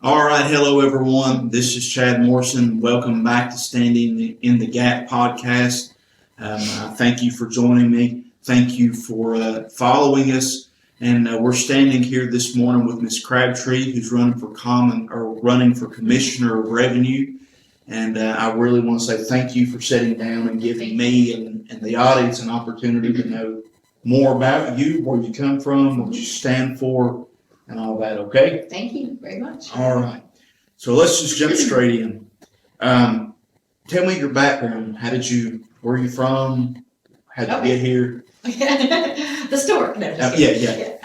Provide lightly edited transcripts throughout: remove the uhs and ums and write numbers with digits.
All right, hello everyone. This is Chad Morrison. Welcome back to Standing in the Gap podcast. Thank you for joining me. Thank you for following us. And we're standing here this morning with Miss Crabtree, who's running for Commissioner of Revenue. And I really want to say thank you for sitting down and giving me and the audience an opportunity to know more about you, where you come from, what you stand for, and all that, okay? Thank you very much. All right. So let's just jump straight in. Tell me your background. Where are you from? How'd you get here? The store. No, Yeah.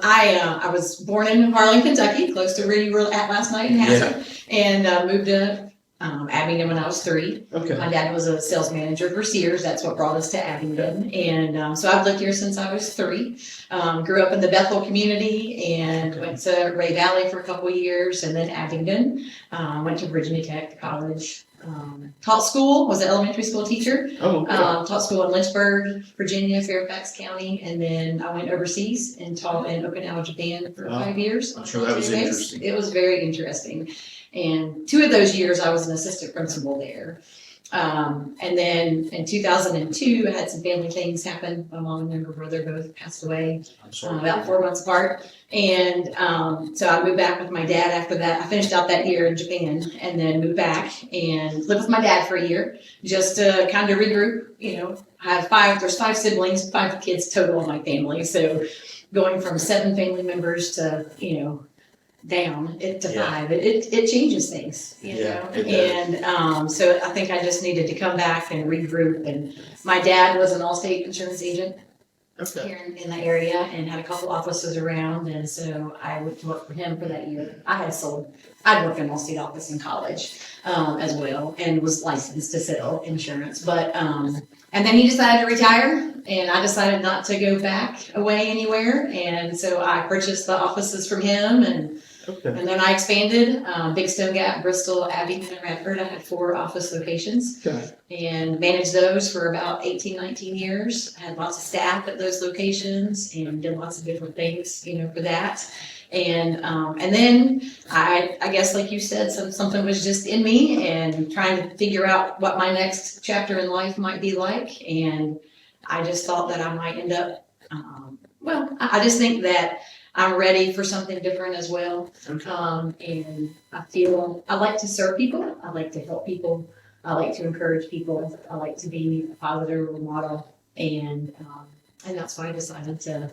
I was born in Harlan, Kentucky, close to where you were at last night in Hassel, and moved to Abingdon when I was 3. Okay. My dad was a sales manager for Sears. That's what brought us to Abingdon. And so I've lived here since I was 3. Grew up in the Bethel community and went to Ray Valley for a couple of years and then Abingdon. Went to Virginia Tech College. Taught school, was an elementary school teacher. Oh, okay. Taught school in Lynchburg, Virginia, Fairfax County. And then I went overseas and taught in Okinawa, Japan for 5 years. I'm sure that was interesting. It was very interesting. And 2 of those years I was an assistant principal there. And then in 2002, I had some family things happen. My mom and younger brother both passed away about 4 months apart. And so I moved back with my dad after that. I finished out that year in Japan and then moved back and lived with my dad for a year just to kind of regroup. You know, there's 5 siblings, 5 kids total in my family. So going from 7 family members to, down to 5, it changes things, you know. And so I think I just needed to come back and regroup. And my dad was an Allstate insurance agent here in the area and had a couple offices around, and so I went to work for him for that year. I'd worked in Allstate office in college as well and was licensed to sell insurance, but and then he decided to retire, and I decided not to go back away anywhere, and so I purchased the offices from him, and then I expanded, Big Stone Gap, Bristol, Abingdon, and Radford. I had 4 office locations and managed those for about 18, 19 years. I had lots of staff at those locations and did lots of different things, for that. And then I guess, like you said, something was just in me and trying to figure out what my next chapter in life might be like. And I just thought that I might end up, I just think that I'm ready for something different as well. And I feel I like to serve people. I like to help people. I like to encourage people. I like to be a positive role model. And that's why I decided to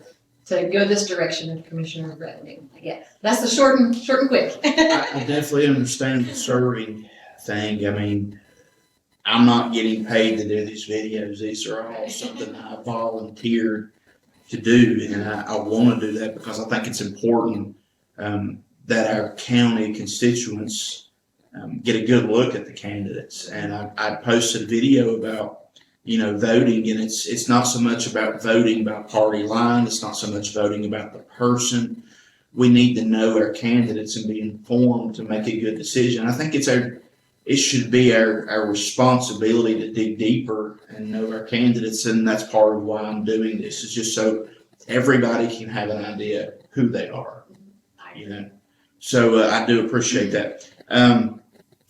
go this direction of Commissioner of Revenue. Yeah, that's the short and quick. I definitely understand the serving thing. I mean, I'm not getting paid to do these videos. These are all something I volunteered to do, and I want to do that because I think it's important that our county constituents get a good look at the candidates. And I posted a video about voting, and it's not so much about voting by party line. It's not so much voting about the person. We need to know our candidates and be informed to make a good decision. I think it should be our responsibility to dig deeper and know our candidates, and that's part of why I'm doing this. Is just so everybody can have an idea who they are. So I do appreciate that.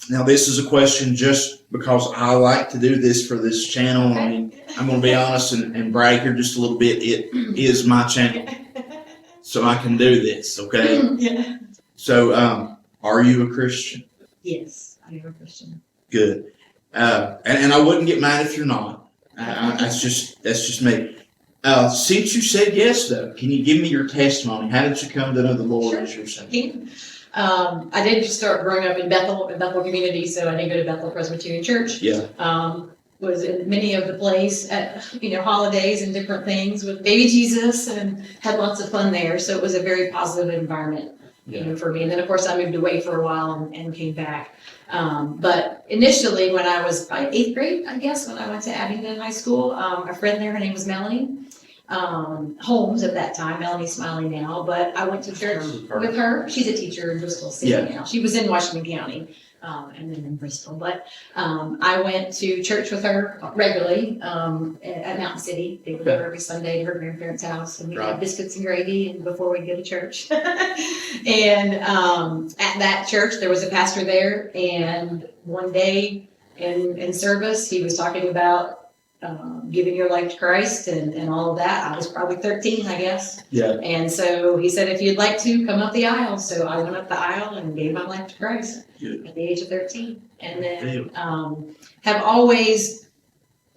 Now, this is a question just because I like to do this for this channel. I mean, I'm going to be honest and brag here just a little bit. It is my channel, so I can do this, okay? Yeah. So, are you a Christian? Yes, I am a Christian. Good. And I wouldn't get mad if you're not. That's just me. Since you said yes, though, can you give me your testimony? How did you come to know the Lord as your Savior? I did start growing up in Bethel community, so I did go to Bethel Presbyterian Church. Yeah. Was in many of the plays at holidays and different things with baby Jesus, and had lots of fun there. So it was a very positive environment, for me. And then of course I moved away for a while and came back. But initially, when I was 8th grade, I guess, when I went to Abingdon High School, a friend there, her name was Melanie Holmes at that time. Melanie's smiling now, but I went to church with her. She's a teacher in Bristol City now. She was in Washington County, and then in Bristol. But I went to church with her regularly at Mountain City. They would go every Sunday to her grandparents' house, and we'd have biscuits and gravy and before we'd go to church. And at that church, there was a pastor there, and one day in service, he was talking about giving your life to Christ and all of that. I was probably 13, I guess. Yeah. And so he said, if you'd like to, come up the aisle. So I went up the aisle and gave my life to Christ at the age of 13. And then have always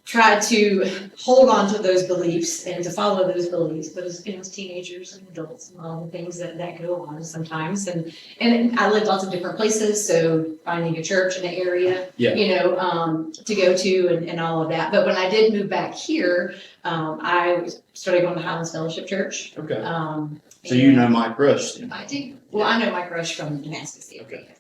tried to hold on to those beliefs and to follow those beliefs, but as teenagers and adults and all the things that go on sometimes. And I lived lots of different places, so finding a church in the area, to go to and all of that. But when I did move back here, I started going to Highlands Fellowship Church. Okay. So you know Mike Rush then? I do. Well, I know Mike Rush from Damascus,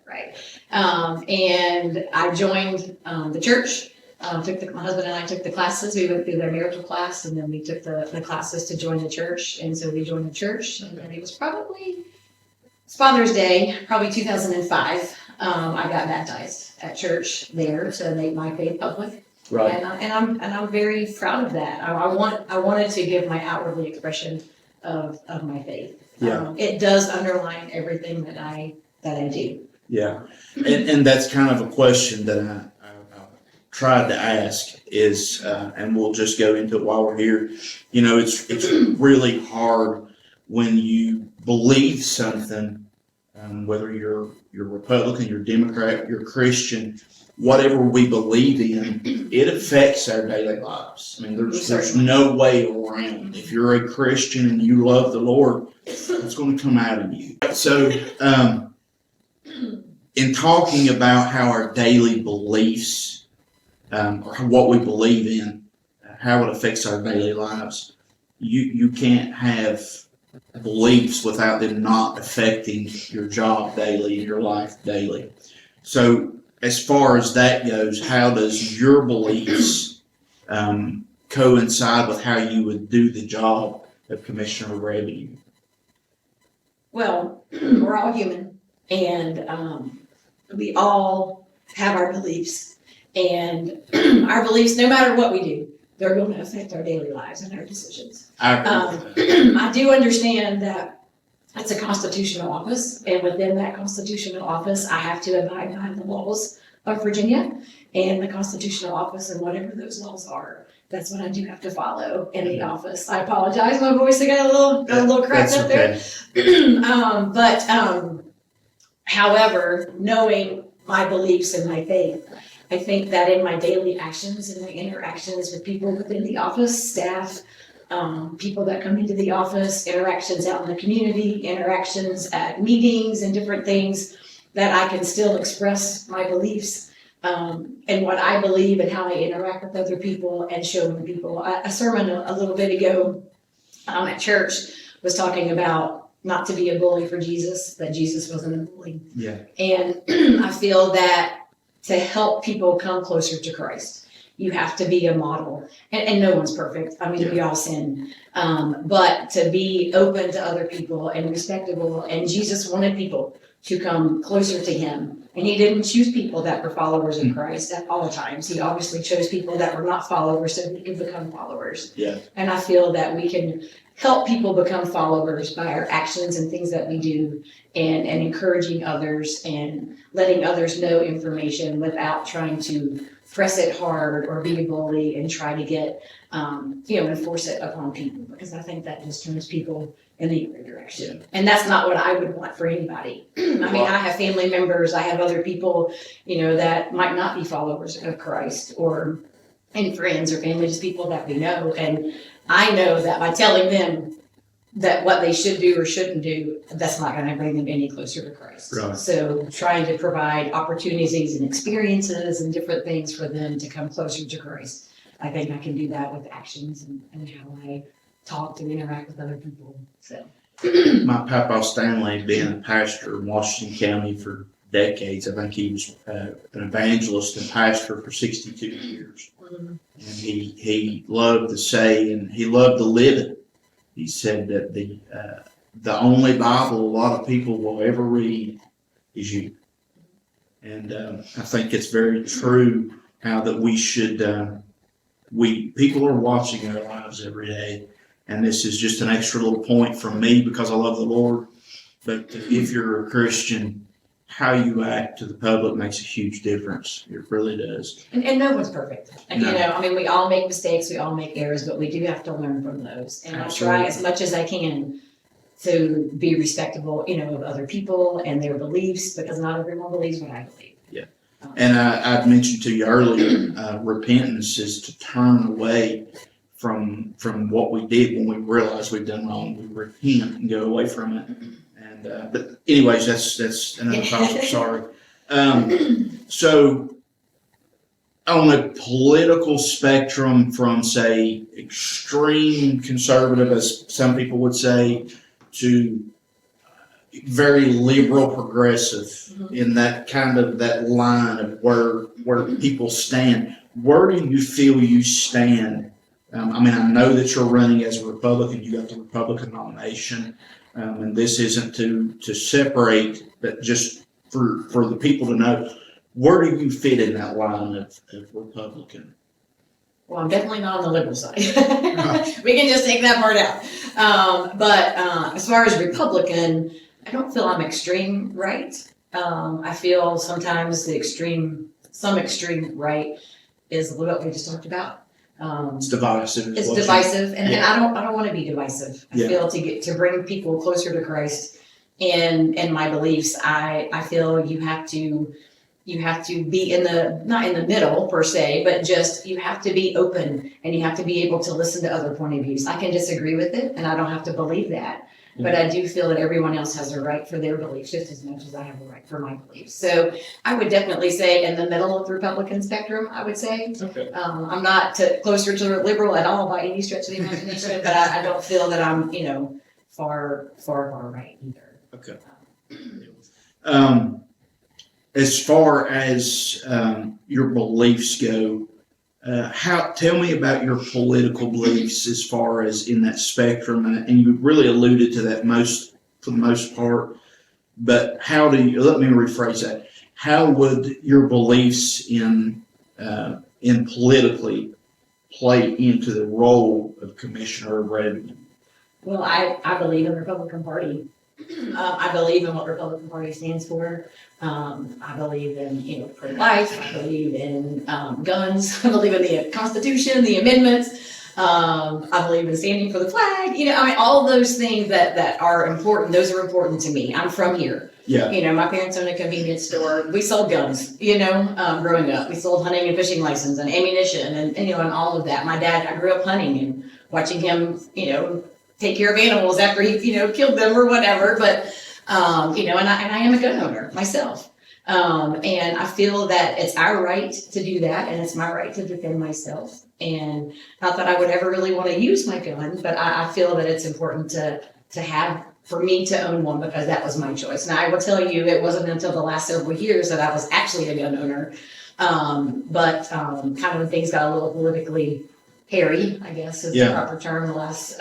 right? And I joined the church. My husband and I took the classes. We went through their marital class, and then we took the classes to join the church. And so we joined the church, and then it's Father's Day, probably 2005. I got baptized at church there to make my faith public. Right. And I'm very proud of that. I wanted to give my outwardly expression of my faith. Yeah. It does underline everything that I do. Yeah. And that's kind of a question that I tried to ask is, and we'll just go into it while we're here. It's really hard when you believe something, whether you're Republican, you're Democrat, you're Christian, whatever we believe in, it affects our daily lives. I mean, there's no way around. If you're a Christian and you love the Lord, it's going to come out of you. So, in talking about how our daily beliefs, or what we believe in, how it affects our daily lives, you can't have beliefs without them not affecting your job daily and your life daily. So as far as that goes, how does your beliefs coincide with how you would do the job of Commissioner of Revenue? Well, we're all human, and we all have our beliefs. And our beliefs, no matter what we do, they're going to affect our daily lives and our decisions. I do understand that it's a constitutional office, and within that constitutional office, I have to abide by the laws of Virginia and the constitutional office and whatever those laws are. That's what I do have to follow in the office. I apologize, my voice got a little cracked up there. However, knowing my beliefs and my faith, I think that in my daily actions and my interactions with people within the office, staff, people that come into the office, interactions out in the community, interactions at meetings and different things, that I can still express my beliefs and what I believe and how I interact with other people and show them people. A sermon a little bit ago at church was talking about not to be a bully for Jesus, that Jesus wasn't a bully. Yeah. And I feel that to help people come closer to Christ, you have to be a model. And no one's perfect. I mean, we all sin. But to be open to other people and respectable. And Jesus wanted people to come closer to him. And he didn't choose people that were followers of Christ at all times. He obviously chose people that were not followers so we could become followers. Yeah. And I feel that we can help people become followers by our actions and things that we do, and encouraging others and letting others know information without trying to press it hard or be a bully and try to get, enforce it upon people, because I think that just turns people in the other direction. Yeah. And that's not what I would want for anybody. I mean, I have family members, I have other people, that might not be followers of Christ, or any friends or family, just people that we know. And I know that by telling them that what they should do or shouldn't do, that's not going to bring them any closer to Christ. Right. So trying to provide opportunities and experiences and different things for them to come closer to Christ. I think I can do that with actions and how I talk and interact with other people. So my Papa Stanley, being a pastor in Washington County for decades, I think he was an evangelist and pastor for 62 years. And he loved to say, and he loved to live it. He said that the only Bible a lot of people will ever read is you. And I think it's very true how that we should, people are watching our lives every day. And this is just an extra little point from me because I love the Lord. But if you're a Christian, how you act to the public makes a huge difference. It really does. And no one's perfect. No. You know, I mean, we all make mistakes, we all make errors, but we do have to learn from those. And Absolutely. I try as much as I can to be respectable, you know, of other people and their beliefs, because not everyone believes what I believe. Yeah. And I've mentioned to you earlier, repentance is to turn away from what we did when we realize we've done wrong. We repent and go away from it. And but anyways, that's another topic. Sorry. So on a political spectrum, from say extreme conservative, as some people would say, to very liberal progressive, in that kind of that line of where people stand. Where do you feel you stand? I mean, I know that you're running as a Republican. You got the Republican nomination, and this isn't to separate, but just for the people to know, where do you fit in that line of Republican? Well, I'm definitely not on the liberal side. We can just take that part out. But as far as Republican, I don't feel I'm extreme right. I feel sometimes some extreme right is a little bit we just talked about. It's divisive. It's divisive, and I don't want to be divisive. I Yeah. feel to bring people closer to Christ and my beliefs. I feel you have to be not in the middle per se, but just you have to be open and you have to be able to listen to other point of views. I can disagree with it, and I don't have to believe that. But I do feel that everyone else has a right for their beliefs just as much as I have a right for my beliefs. So I would definitely say in the middle of the Republican spectrum, I would say. Okay. I'm not closer to the liberal at all by any stretch of the imagination, but I don't feel that I'm, far right either. Okay. As far as your beliefs go, tell me about your political beliefs as far as in that spectrum, and you really alluded to that for the most part. But let me rephrase that? How would your beliefs in politically play into the role of Commissioner of Revenue? Well, I believe in the Republican Party. I believe in what Republican Party stands for. I believe in, pro-life. I believe in guns. I believe in the Constitution, the amendments. I believe in standing for the flag. All those things that are important. Those are important to me. I'm from here. Yeah. My parents owned a convenience store. We sold guns, growing up. We sold hunting and fishing license and ammunition and all of that. My dad, I grew up hunting and watching him, take care of animals after he, killed them or whatever. But, and I am a gun owner myself. And I feel that it's our right to do that. And it's my right to defend myself. And not that I would ever really want to use my gun, but I feel that it's important for me to own one because that was my choice. Now I will tell you, it wasn't until the last several years that I was actually a gun owner. But kind of when things got a little politically hairy, I guess is the proper term, the last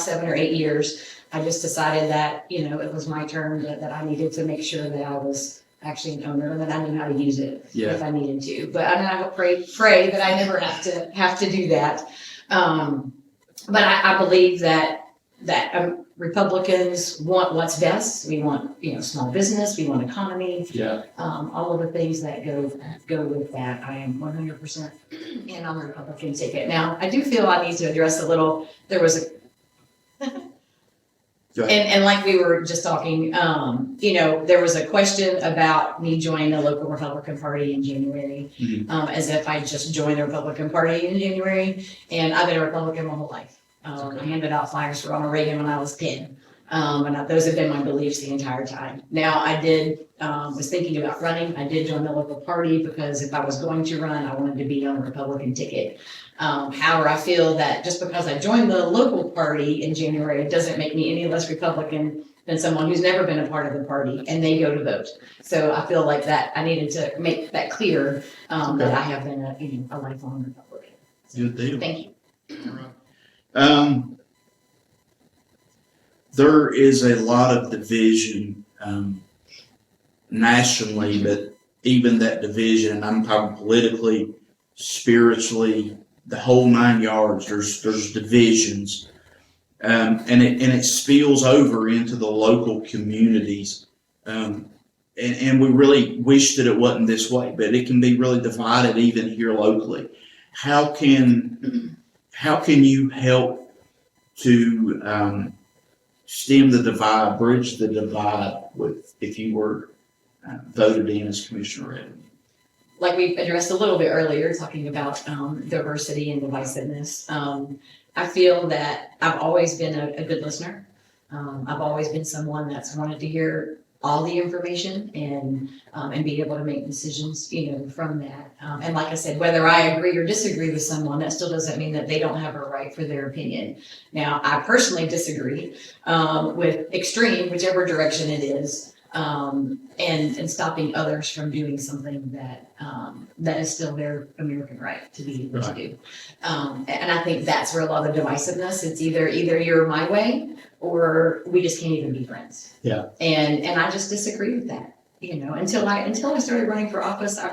7 or 8 years, I just decided that, it was my turn, that I needed to make sure that I was actually an owner and that I knew how to use it if I needed to. But I pray that I never have to do that. But I believe that Republicans want what's best. We want, small business. We want economy. Yeah. All of the things that go with that. I am 100% in on the Republican ticket. Now, I do feel I need to address a little. There was and like we were just talking, there was a question about me joining the local Republican Party in January, as if I just joined the Republican Party in January, and I've been a Republican my whole life. I handed out flyers for Ronald Reagan when I was 10. And those have been my beliefs the entire time. Now, I was thinking about running. I did join the local party because if I was going to run, I wanted to be on the Republican ticket. However, I feel that just because I joined the local party in January, it doesn't make me any less Republican than someone who's never been a part of the party and they go to vote. So I feel like that I needed to make that clear, that I have been a lifelong Republican. So, good deal. Thank you. All right. There is a lot of division nationally, but even that division, and I'm talking politically, spiritually, the whole 9 yards. There's divisions, and it spills over into the local communities. And we really wish that it wasn't this way, but it can be really divided even here locally. How can you help to stem the divide, bridge the divide with if you were voted in as Commissioner Revenue? Like we addressed a little bit earlier, talking about diversity and divisiveness. I feel that I've always been a good listener. I've always been someone that's wanted to hear all the information and be able to make decisions, from that. And like I said, whether I agree or disagree with someone, that still doesn't mean that they don't have a right for their opinion. Now, I personally disagree with extreme, whichever direction it is, and stopping others from doing something that is still their American right to be able to do. And I think that's where a lot of divisiveness. It's either you're my way or we just can't even be friends. Yeah. And I just disagree with that. Until I started running for office, I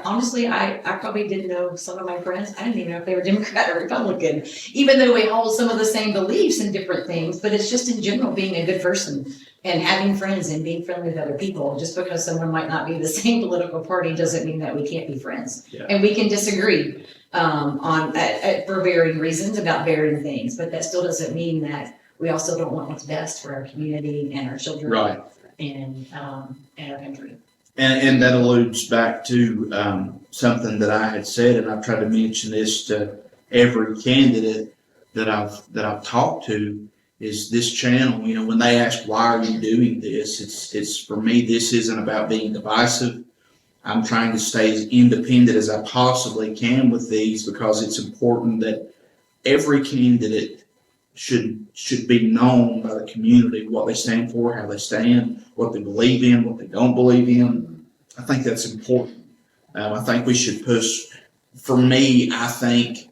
probably didn't know some of my friends. I didn't even know if they were Democrat or Republican, even though we hold some of the same beliefs and different things. But it's just in general being a good person and having friends and being friendly with other people. Just because someone might not be the same political party doesn't mean that we can't be friends. Yeah. And we can disagree for varying reasons about varying things. But that still doesn't mean that we also don't want what's best for our community and our children, right, and our country. And that alludes back to something that I had said, and I've tried to mention this to every candidate that I've talked to. Is this channel? When they ask why are you doing this, it's for me. This isn't about being divisive. I'm trying to stay as independent as I possibly can with these because it's important that every candidate should be known by the community, what they stand for, how they stand, what they believe in, what they don't believe in. I think that's important. I think we should push. For me, I think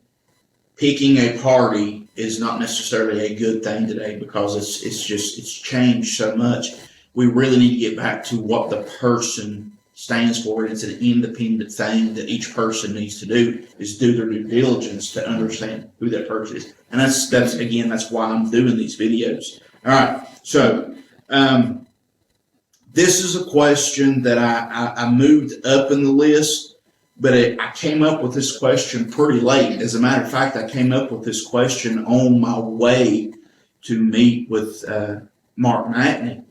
picking a party is not necessarily a good thing today because it's changed so much. We really need to get back to what the person stands for. It's an independent thing that each person needs to do, is do their due diligence to understand who that person is. And that's why I'm doing these videos. All right. So, this is a question that I moved up in the list, but I came up with this question pretty late. As a matter of fact, I came up with this question on my way to meet with Mark Matney.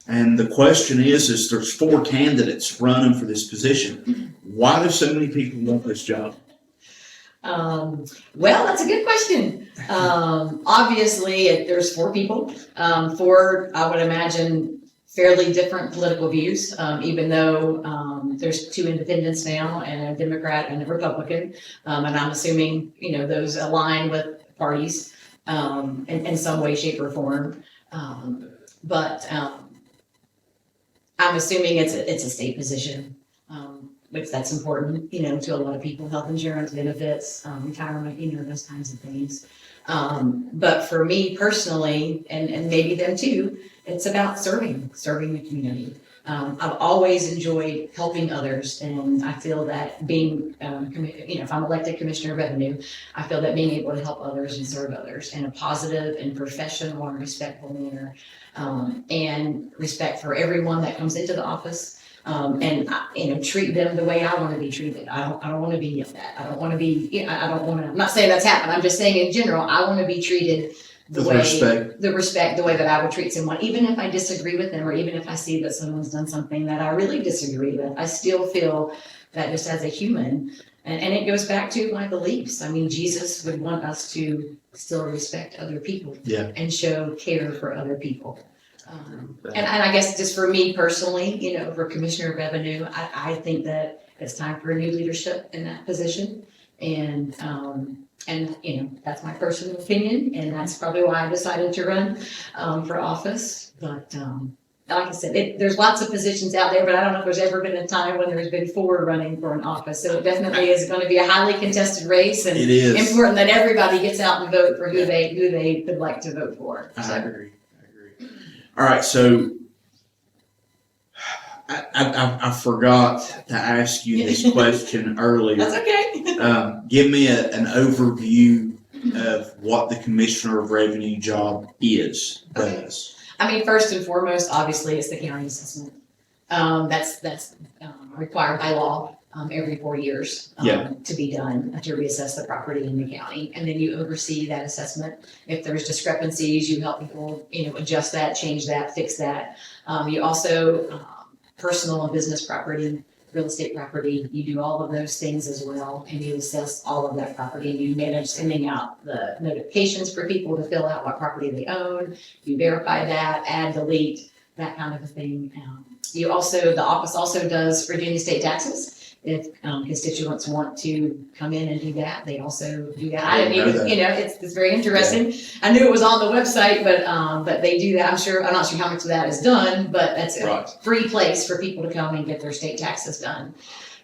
And the question is there's 4 candidates running for this position. Why do so many people want this job? Well, that's a good question. Obviously, there's 4 people, 4, I would imagine, fairly different political views, even though there's 2 independents now and a Democrat and a Republican. And I'm assuming, those align with parties in some way, shape, or form. But I'm assuming it's a state position, which that's important, to a lot of people, health insurance, benefits, retirement, those kinds of things. But for me personally, and maybe them too, it's about serving the community. I've always enjoyed helping others, and I feel that being, if I'm elected Commissioner of Revenue, I feel that being able to help others and serve others in a positive and professional and respectful manner, and respect for everyone that comes into the office, and treat them the way I want to be treated. I don't want to be yelled at. I don't want to be. I'm not saying that's happened. I'm just saying in general, I want to be treated the way that I would treat someone, even if I disagree with them, or even if I see that someone's done something that I really disagree with. I still feel that just as a human, and it goes back to my beliefs. I mean, Jesus would want us to still respect other people, and show care for other people. And I guess just for me personally, for Commissioner of Revenue, I think that it's time for a new leadership in that position, and that's my personal opinion, and that's probably why I decided to run for office. But like I said, there's lots of positions out there, but I don't know if there's ever been a time when there's been 4 running for an office. So it definitely is going to be a highly contested race, and it's important that everybody gets out and vote for who they would like to vote for. I agree. All right, so I forgot to ask you this question earlier. That's okay. Give me an overview of what the Commissioner of Revenue job does. I mean, first and foremost, obviously, it's the county assessment. That's required by law every 4 years to be done, to reassess the property in the county. And then you oversee that assessment. If there's discrepancies, you help people, adjust that, change that, fix that. You also, personal and business property, real estate property, you do all of those things as well, and you assess all of that property. You manage sending out the notifications for people to fill out what property they own. You verify that, add, delete, that kind of a thing. The office also does Virginia state taxes. If constituents want to come in and do that, they also do that. I didn't even, it's very interesting. Yeah. I knew it was on the website, but they do that. I'm not sure how much of that is done, but that's a free place for people to come and get their state taxes done.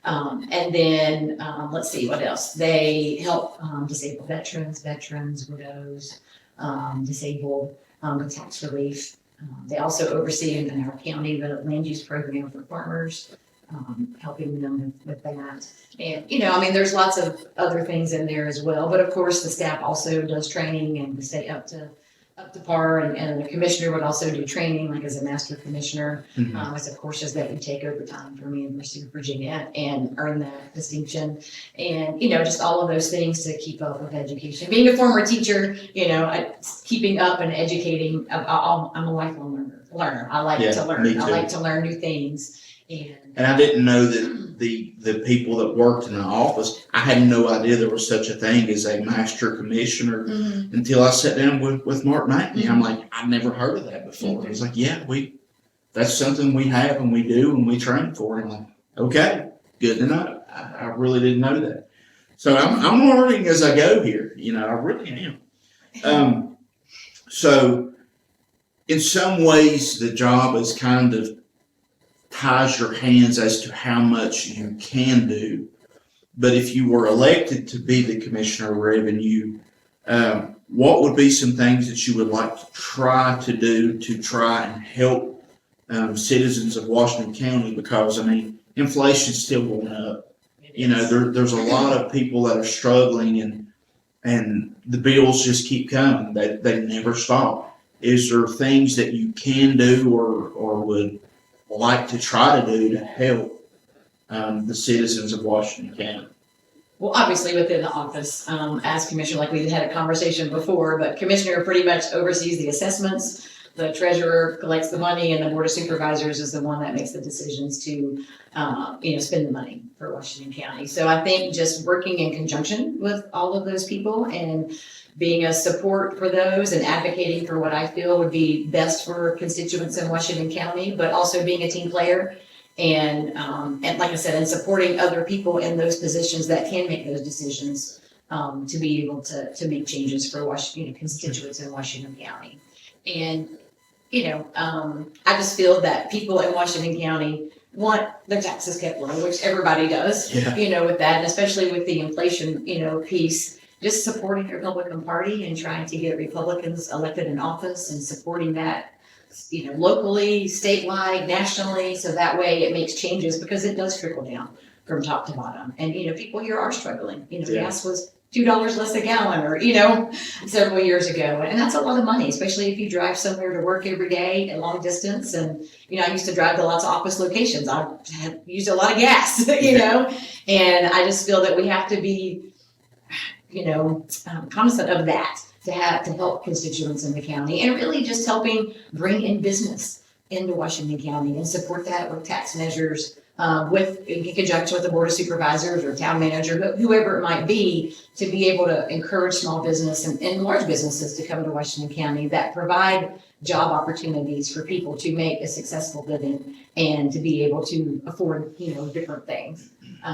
And then let's see what else. They help disabled veterans, widows, disabled with tax relief. They also oversee in our county the land use program for farmers. Helping them with that. And, there's lots of other things in there as well. But of course, the staff also does training and to stay up to par. And the commissioner would also do training, like as a master commissioner, as of courses that you take over time from the University of Virginia and earn that distinction. And, just all of those things to keep up with education. Being a former teacher, keeping up and educating, I'm a lifelong learner. I like to learn. I like to learn new things. And I didn't know that the people that worked in the office, I had no idea there was such a thing as a master commissioner until I sat down with Mark McNey. I'm like, I've never heard of that before. He's like, yeah, that's something we have and we do and we train for. And I'm like, okay, good to know. I really didn't know that. So I'm learning as I go here. I really am. So in some ways, the job is kind of ties your hands as to how much you can do. But if you were elected to be the Commissioner of Revenue, what would be some things that you would like to try to do to try and help citizens of Washington County? Because, inflation's still going up. There's a lot of people that are struggling and the bills just keep coming. They never stop. Is there things that you can do or would like to try to do to help the citizens of Washington County? Well, obviously within the office, as commissioner, like we had a conversation before, but commissioner pretty much oversees the assessments. The treasurer collects the money, and the board of supervisors is the one that makes the decisions to, spend the money for Washington County. So I think just working in conjunction with all of those people and being a support for those and advocating for what I feel would be best for constituents in Washington County, but also being a team player and like I said, and supporting other people in those positions that can make those decisions to be able to make changes for Washington constituents in Washington County. And I just feel that people in Washington County want their taxes kept low, which everybody does. With that, and especially with the inflation piece. Just supporting the Republican Party and trying to get Republicans elected in office and supporting that, locally, statewide, nationally, so that way it makes changes because it does trickle down from top to bottom. And, people here are struggling. Gas was $2 less a gallon or, several years ago. And that's a lot of money, especially if you drive somewhere to work every day at long distance. And, I used to drive to lots of office locations. I had used a lot of gas, and I just feel that we have to be cognizant of that to help constituents in the county and really just helping bring in business into Washington County and support that with tax measures, in conjunction with the board of supervisors or town manager, whoever it might be, to be able to encourage small business and large businesses to come to Washington County that provide job opportunities for people to make a successful living and to be able to afford, different things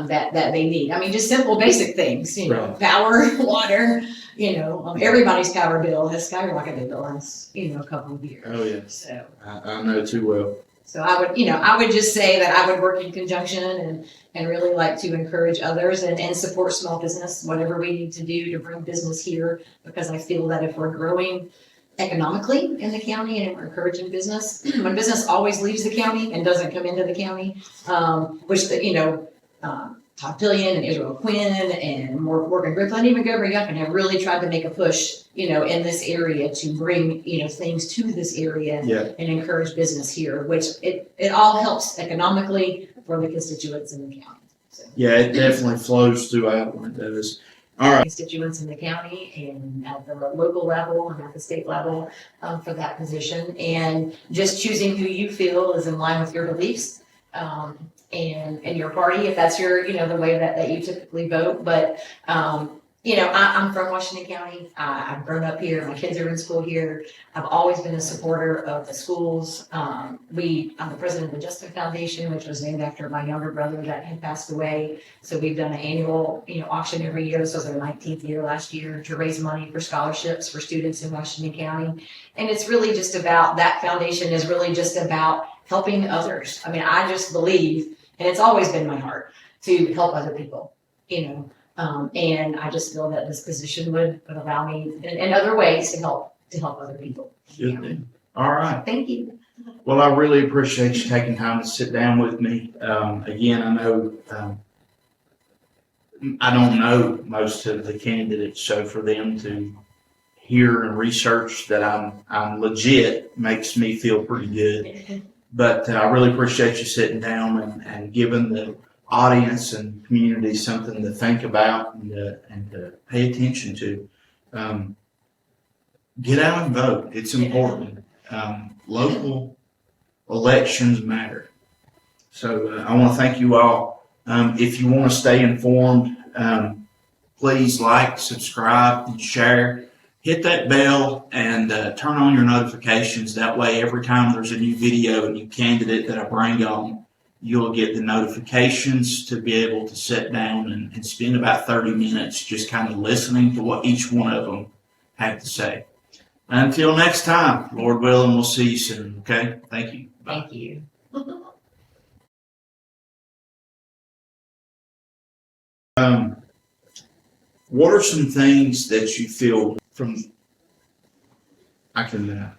that they need. Just simple, basic things, right. Power, water, everybody's power bill has skyrocketed the last, couple of years. Oh, yeah. So I know too well. So I would just say that I would work in conjunction and really like to encourage others and support small business, whatever we need to do to bring business here, because I feel that if we're growing economically in the county, and we're encouraging business. When business always leaves the county and doesn't come into the county, which Todd Pillion and Israel Quinn and Morgan Griffin, even Governor Yuckin have really tried to make a push, in this area to bring, things to this area Yeah. and encourage business here, which it all helps economically for the constituents in the county. So, Yeah, it definitely flows throughout when it does. All right. constituents in the county and at the local level and at the state level for that position, and just choosing who you feel is in line with your beliefs. And your party, if that's your, the way that you typically vote. But, I'm from Washington County. I've grown up here. My kids are in school here. I've always been a supporter of the schools. I'm the president of the Justin Foundation, which was named after my younger brother that had passed away. So we've done an annual, auction every year. So it was our 19th year last year to raise money for scholarships for students in Washington County. And it's really just about, that foundation is really just about helping others. I mean, I just believe, and it's always been my heart, to help other people, and I just feel that this position would allow me in other ways to help other people. Good thing. All right. Thank you. Well, I really appreciate you taking time to sit down with me. Again, I know I don't know most of the candidates, so for them to hear and research that I'm legit makes me feel pretty good. But I really appreciate you sitting down and giving the audience and community something to think about and to pay attention to. Get out and vote. It's important. Local elections matter. So I want to thank you all. If you want to stay informed, please like, subscribe, and share. Hit that bell and turn on your notifications. That way, every time there's a new video, a new candidate that I bring on, you'll get the notifications to be able to sit down and spend about 30 minutes just kind of listening to what each one of them have to say. Until next time, Lord willing, we'll see you soon. Okay? Thank you. Bye. Thank you. What are some things that you feel from, I can